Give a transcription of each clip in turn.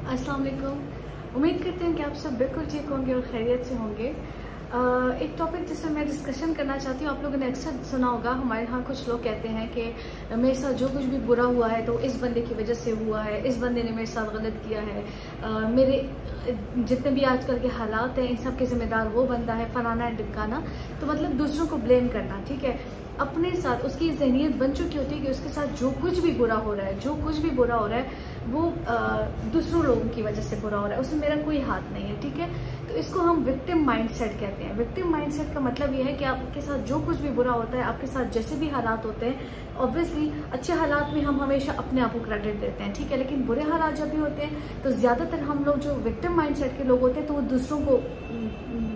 अस्सलाम वालेकुम। उम्मीद करते हैं कि आप सब बिल्कुल ठीक होंगे और खैरियत से होंगे। एक टॉपिक जिसमें मैं डिस्कशन करना चाहती हूँ, आप लोगों ने अक्सर सुना होगा, हमारे यहाँ कुछ लोग कहते हैं कि मेरे साथ जो कुछ भी बुरा हुआ है तो इस बंदे की वजह से हुआ है, इस बंदे ने मेरे साथ गलत किया है, मेरे जितने भी आजकल के हालात हैं इन सब के जिम्मेदार वो बंदा है, फलाना है ढिमकाना। तो मतलब दूसरों को ब्लेम करना, ठीक है। अपने साथ उसकी जहनीत बन चुकी होती है कि उसके साथ जो कुछ भी बुरा हो रहा है, जो कुछ भी बुरा हो रहा है वो दूसरों लोगों की वजह से बुरा हो रहा है, उसमें मेरा कोई हाथ नहीं है, ठीक है। तो इसको हम विक्टिम माइंडसेट कहते हैं। विक्टिम माइंडसेट का मतलब ये है कि आपके साथ जो कुछ भी बुरा होता है, आपके साथ जैसे भी हालात होते हैं, ऑब्वियसली अच्छे हालात में हम हमेशा अपने आप को क्रेडिट देते हैं, ठीक है। लेकिन बुरे हालात जब भी होते हैं तो ज्यादातर हम लोग जो विक्टिम माइंडसेट के लोग होते हैं तो वो दूसरों को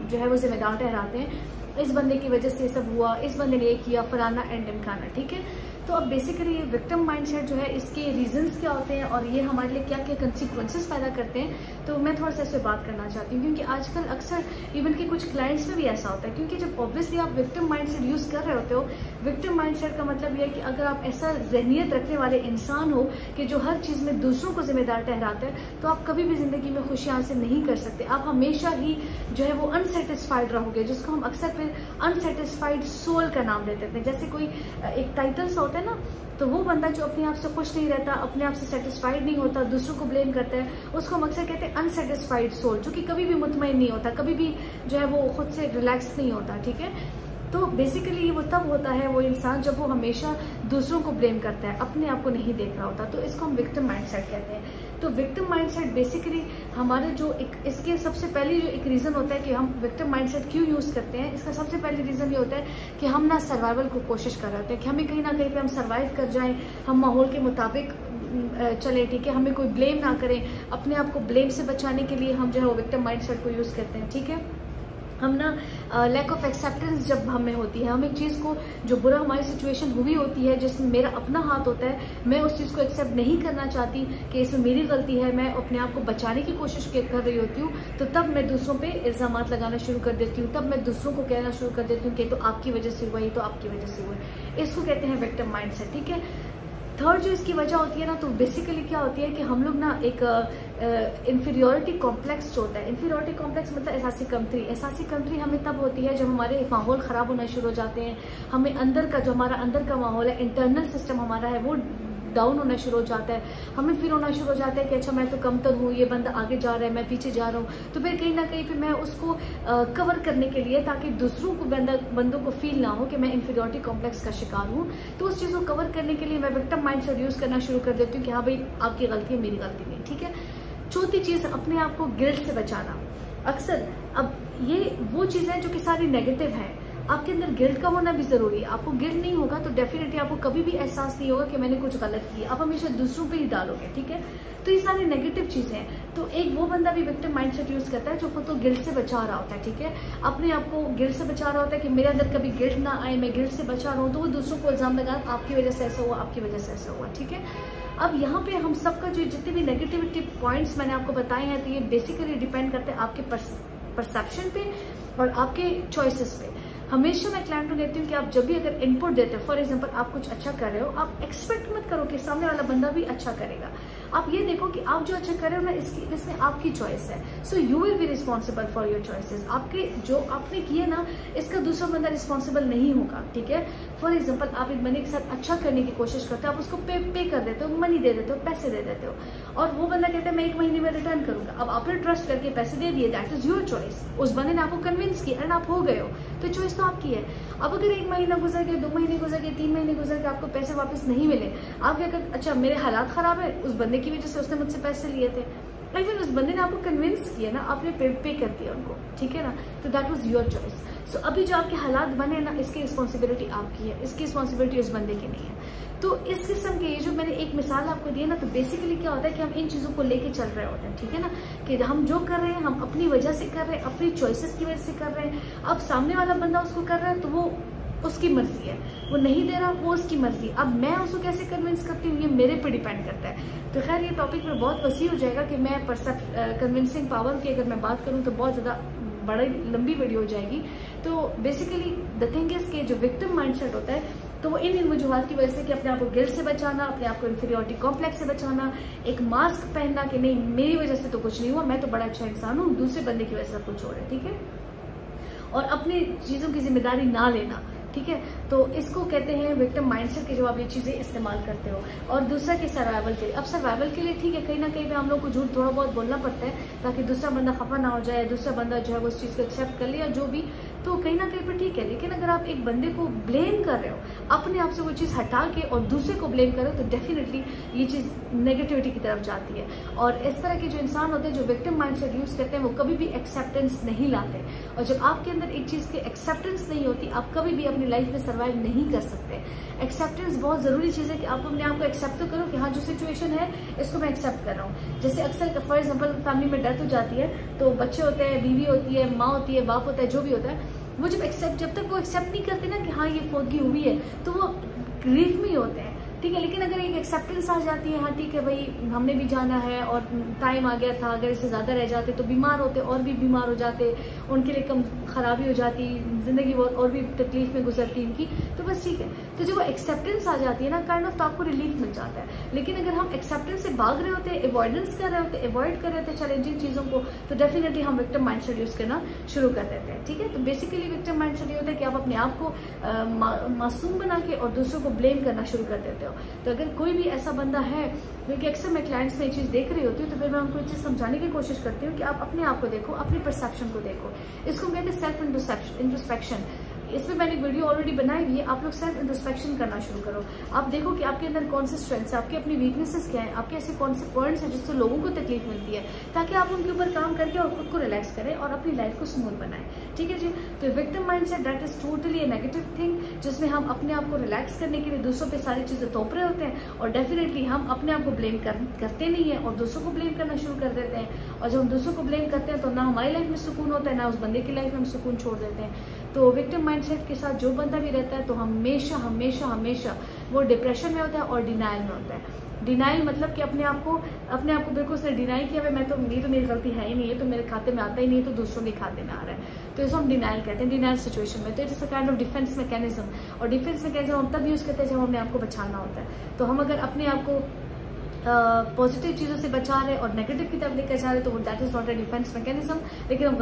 जो है वो जिम्मेदार ठहराते हैं, इस बंदे की वजह से सब हुआ, इस बंदे ने ये किया, फलाना एंड ढिमकाना, ठीक है। तो अब बेसिकली ये विक्टिम माइंडसेट जो है, इसके रीजंस क्या होते हैं और ये हमारे लिए क्या क्या कंसिक्वेंसेस पैदा करते हैं, तो मैं थोड़ा सा इस पर बात करना चाहती हूँ। क्योंकि आजकल अक्सर इवन के कुछ क्लाइंट्स में भी ऐसा होता है, क्योंकि जब ऑब्वियसली आप विक्टिम माइंडसेट यूज कर रहे होते हो, विक्टिम माइंडसेट का मतलब ये है कि अगर आप ऐसा जहनियत रखने वाले इंसान हो कि जो हर चीज में दूसरों को जिम्मेदार ठहराते हैं, तो आप कभी भी जिंदगी में खुशी हासिल नहीं कर सकते। आप हमेशा ही जो है वो अनसेटिस्फाइड रहोगे, जिसको हम अक्सर फिर अनसेटिस्फाइड सोल का नाम दे देते हैं। जैसे कोई एक टाइटल्स होता है ना, तो वो बंदा जो अपने आप से खुश नहीं रहता, अपने आप से सेटिस्फाइड नहीं होता, दूसरों को ब्लेम करता है, उसको हम अक्सर कहते हैं अनसेटिस्फाइड सोल, जो कि कभी भी मुतमईन नहीं होता, कभी भी जो है वो खुद से रिलैक्स नहीं होता, ठीक है। तो बेसिकली ये वो तब होता है वो इंसान जब वो हमेशा दूसरों को ब्लेम करता है, अपने आप को नहीं देख रहा होता, तो इसको हम विक्टिम माइंडसेट कहते हैं। तो विक्टिम माइंडसेट बेसिकली हमारे जो एक इसके सबसे पहले जो एक रीजन होता है कि हम विक्टिम माइंडसेट क्यों यूज करते हैं, इसका सबसे पहले रीजन ये होता है कि हम ना सर्वाइवल को कोशिश कर रहे होते हैं कि हमें कहीं ना कहीं पे हम सर्वाइव कर जाएं, हम माहौल के मुताबिक चले, ठीक है, हमें कोई ब्लेम ना करें, अपने आप को ब्लेम से बचाने के लिए हम जो है विक्टिम माइंडसेट को यूज करते हैं, ठीक है। हम ना लैक ऑफ एक्सेप्टेंस जब हमें होती है, हम एक चीज को जो बुरा हमारी सिचुएशन हुई होती है जिसमें मेरा अपना हाथ होता है, मैं उस चीज को एक्सेप्ट नहीं करना चाहती कि इसमें मेरी गलती है, मैं अपने आप को बचाने की कोशिश कर रही होती हूँ, तो तब मैं दूसरों पे इल्जाम लगाना शुरू कर देती हूँ, तब मैं दूसरों को कहना शुरू कर देती हूँ कि तो आपकी वजह से हुआ, ये तो आपकी वजह से हुआ। इसको कहते हैं विक्टिम माइंडसेट, ठीक है। थर्ड जो इसकी वजह होती है ना, तो बेसिकली क्या होती है कि हम लोग ना एक इंफीरियोरिटी कॉम्प्लेक्स जो होता है, इंफीरियोरिटी कॉम्प्लेक्स मतलब एहसासी कमतरी। एहसासी कमतरी हमें तब होती है जब हमारे माहौल खराब होना शुरू हो जाते हैं, हमें अंदर का जो हमारा अंदर का माहौल है, इंटरनल सिस्टम हमारा है, वो डाउन होना शुरू हो जाता है, हमें फील होना शुरू हो जाता है कि अच्छा मैं तो कमतर हूँ, ये बंदा आगे जा रहा है, मैं पीछे जा रहा हूँ। तो फिर कहीं ना कहीं पे मैं उसको कवर करने के लिए, ताकि दूसरों को बंदों को फील ना हो कि मैं इंफीरियोरिटी कॉम्प्लेक्स का शिकार हूँ, तो उस चीज़ को कवर करने के लिए मैं विक्टिम माइंडसेट यूज करना शुरू कर देती हूँ कि हाँ भाई आपकी गलती है, मेरी गलती नहीं, ठीक है। चौथी चीज, अपने आप को गिल्ट से बचाना। अक्सर अब ये वो चीजें जो कि सारी नेगेटिव है, आपके अंदर गिल्ट का होना भी जरूरी है। आपको गिल्ट नहीं होगा तो डेफिनेटली आपको कभी भी एहसास नहीं होगा कि मैंने कुछ गलत किया, आप हमेशा दूसरों पे ही डालोगे, ठीक है। तो ये सारी नेगेटिव चीजें हैं। तो एक वो बंदा भी विक्टिम माइंडसेट यूज करता है जो खुद को गिल्ट से बचा रहा होता है, ठीक है, अपने आप को गिल्ट से बचा रहा होता है कि मेरे अंदर कभी गिल्ट ना आए, मैं गिल्ट से बचा रहा हूँ, तो वो दूसरों को इल्जाम लगा आपकी वजह से ऐसा हुआ, आपकी वजह से ऐसा हुआ, ठीक है। अब यहाँ पे हम सबका जो जितने भी नेगेटिविटी पॉइंट्स मैंने आपको बताए हैं, तो ये बेसिकली डिपेंड करते हैं आपके परसेप्शन पे और आपके चॉइसेस पे। हमेशा मैं क्लाइंट को कहती हूँ कि आप जब भी अगर इनपुट देते हो, फॉर एग्जांपल आप कुछ अच्छा कर रहे हो, आप एक्सपेक्ट मत करो कि सामने वाला बंदा भी अच्छा करेगा। आप ये देखो कि आप जो अच्छा कर रहे हो ना, इसमें आपकी चॉइस है, so you will be responsible for your choices. आपके जो आपने किए ना, इसका दूसरा बंदा रिस्पॉन्सिबल नहीं होगा, ठीक है। फॉर एग्जाम्पल आप एक बंदे के साथ अच्छा करने की कोशिश करते हो, आप उसको पे कर देते हो, मनी दे देते हो, पैसे दे देते हो, और वो बंदा कहता है मैं 1 महीने में रिटर्न करूंगा। अब आपने ट्रस्ट करके पैसे दे दिए, दैट इज योर चॉइस। उस बंदे ने आपको कन्विंस किया एंड आप हो गए हो, तो चॉइस तो आपकी है। अब अगर 1 महीना गुजर गया, 2 महीने गुजर गए, 3 महीने गुजर गए, आपको पैसे वापस नहीं मिले, आप क्या कर, अच्छा मेरे हालात खराब है, उस बंदे की वजह से उसने मुझसे पैसे लिए थे, लेकिन उस बंदे ने आपको कन्विंस किया ना, आपने पे कर दिया उनको, ठीक है ना, तो दैट वाज योर चॉइस। सो अभी जो आपके हालात बने ना, इसकी रिस्पॉन्सिबिलिटी आपकी है, इसकी रिस्पॉन्सिबिलिटी उस बंदे की नहीं है। तो इस किस्म के ये जो मैंने एक मिसाल आपको दी है ना, तो बेसिकली क्या होता है कि हम इन चीजों को लेके चल रहे होते हैं, ठीक है ना, कि हम जो कर रहे हैं हम अपनी वजह से कर रहे हैं, अपनी चॉइसेस की वजह से कर रहे हैं। अब सामने वाला बंदा उसको कर रहा है तो वो उसकी मर्जी है, वो नहीं दे रहा वो उसकी मर्जी। अब मैं उसको कैसे कन्विंस करती हूँ, ये मेरे पे डिपेंड करता है। तो खैर ये टॉपिक में बहुत वसी हो जाएगा कि मैं कन्विंसिंग पावर की अगर मैं बात करूँ तो बहुत ज्यादा बड़ी लंबी वीडियो हो जाएगी। तो बेसिकली द थिंग इज कि जो विक्टिम माइंडसेट होता है तो वो इन वजूहत की वजह से कि अपने आप को गिल्ट से बचाना, अपने आप को इन्फीरियरिटी कॉम्प्लेक्स से बचाना, एक मास्क पहनना कि नहीं मेरी वजह से तो कुछ नहीं हुआ, मैं तो बड़ा अच्छा इंसान हूँ, दूसरे बंदे की वजह से कुछ हो रहा है, ठीक है, और अपनी चीजों की जिम्मेदारी ना लेना, ठीक है। तो इसको कहते हैं विक्टिम माइंडसेट के जब आप ये चीजें इस्तेमाल करते हो। और दूसरा कि सर्वाइवल के लिए, अब सर्वाइवल के लिए ठीक है कहीं ना कहीं पे हम लोग को झूठ थोड़ा बहुत बोलना पड़ता है ताकि दूसरा बंदा खफा ना हो जाए, दूसरा बंदा जो है वो उस चीज को एक्सेप्ट कर ले या जो भी, तो कहीं ना कहीं पे ठीक है। लेकिन अगर आप एक बंदे को ब्लेम कर रहे हो, अपने आप से वो चीज हटा के और दूसरे को ब्लेम कर रहे हो, तो डेफिनेटली ये चीज नेगेटिविटी की तरफ जाती है। और इस तरह के जो इंसान होते हैं जो विक्टिम माइंडसेट यूज करते हैं वो कभी भी एक्सेप्टेंस नहीं लाते, और जब आपके अंदर एक चीज की एक्सेप्टेंस नहीं होती आप कभी भी अपनी लाइफ में सर्वाइव नहीं कर सकते। एक्सेप्टेंस बहुत जरूरी चीज है कि आप अपने आप को एक्सेप्ट तो करो कि हाँ जो सिचुएशन है इसको मैं एक्सेप्ट कर रहा हूँ। जैसे अक्सर फॉर एग्जांपल फैमिली में डेथ हो जाती है तो बच्चे होते हैं, बीवी होती है, माँ होती है, बाप होता है, जो भी होता है, वो जब तक वो एक्सेप्ट नहीं करते ना कि हाँ ये फौतगी हुई है तो वो ग्रीफ में ही होते हैं, ठीक है। लेकिन अगर एक एक्सेप्टेंस आ जाती है, हाँ ठीक है भाई हमने भी जाना है और टाइम आ गया था, अगर इससे ज्यादा रह जाते तो बीमार होते और भी बीमार हो जाते, उनके लिए कम खराबी हो जाती, जिंदगी बहुत और भी तकलीफ में गुजरती इनकी, तो बस ठीक है। तो जब वो एक्सेप्टेंस आ जाती है ना काइंड ऑफ तो आपको रिलीफ मिल जाता है। लेकिन अगर हम एक्सेप्टेंस से भाग रहे होते हैं, अवॉइडेंस कर रहे होते, अवॉइड कर रहे होते चैलेंजिंग चीजों को, तो डेफिनेटली हम विक्टिम माइंडसेट यूज करना शुरू कर देते हैं, ठीक है। तो बेसिकली विक्टिम माइंडसेट ये होता है कि आप अपने आप को मासूम बना के और दूसरों को ब्लेम करना शुरू कर देते हो। तो अगर कोई भी ऐसा बंदा है, क्योंकि अक्सर मैं क्लाइंट्स में ये चीज देख रही होती हूँ, तो फिर मैं उनको ये चीज समझाने की कोशिश करती हूँ कि आप अपने आप को देखो, अपनी परसेप्शन को देखो। इसको कहते हैं सेल्फ इंट्रोस्पेक्शन। इसमें मैंने वीडियो ऑलरेडी बनाई हुई है, आप लोग सेल्फ इंट्रोस्पेक्शन करना शुरू करो। आप देखो कि आपके अंदर कौन से स्ट्रेंथ्स है, आपकी अपनी वीकनेसेस क्या है, आपके ऐसे कौन से पॉइंट्स हैं जिससे लोगों को तकलीफ मिलती है, ताकि आप उनके ऊपर काम करके और खुद को रिलैक्स करें और अपनी लाइफ को स्मूथ बनाएं, ठीक है जी। तो victim mindset that is totally A negative thing, जिसमें हम अपने आप को रिलैक्स करने के लिए दूसरों पे सारी चीजें थोप रहे होते हैं और डेफिनेटली हम अपने आप को ब्लेम करते नहीं है और दूसरों को ब्लेम करना शुरू कर देते हैं। और जब हम दूसरों को ब्लेम करते हैं तो ना हमारी लाइफ में सुकून होता है, ना उस बंदे की लाइफ में हम सुकून छोड़ देते हैं। तो विक्टिम माइंडसेट के साथ जो बंदा भी रहता है तो हमेशा हमेशा हमेशा वो डिप्रेशन में होता है और डिनाइल में होता है। डिनाइल मतलब कि अपने आप को बिल्कुल उसने डिनाई किया, मैं तो ये तो मेरी गलती है ही नहीं है, तो मेरे खाते में आता ही नहीं है, तो दूसरों के खाते में आ रहा है, तो इसको हम डिनाइल कहते हैं। डिनाइल सिचुएशन में तो it's a kind of defence mechanism, और डिफेंस मैकेनिज्म हम तब यूज करते हैं जब हमने आपको बचाना होता है। तो हम अगर अपने आप को पॉजिटिव चीजों से बचा रहे और नेगेटिव की तरफ लेकर जा रहे तो that is not a defence mechanism, लेकिन हम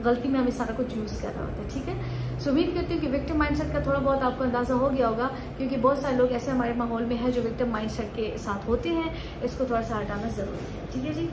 गलती में हमें सारा कुछ यूज कर रहे होते हैं, ठीक है। सो उम्मीद करती हूँ कि विक्टिम माइंडसेट का थोड़ा बहुत आपको अंदाजा हो गया होगा, क्योंकि बहुत सारे लोग ऐसे हमारे माहौल में है जो विक्टिम माइंडसेट के साथ होते हैं। इसको थोड़ा सा हटाना जरूरी है, ठीक है जी।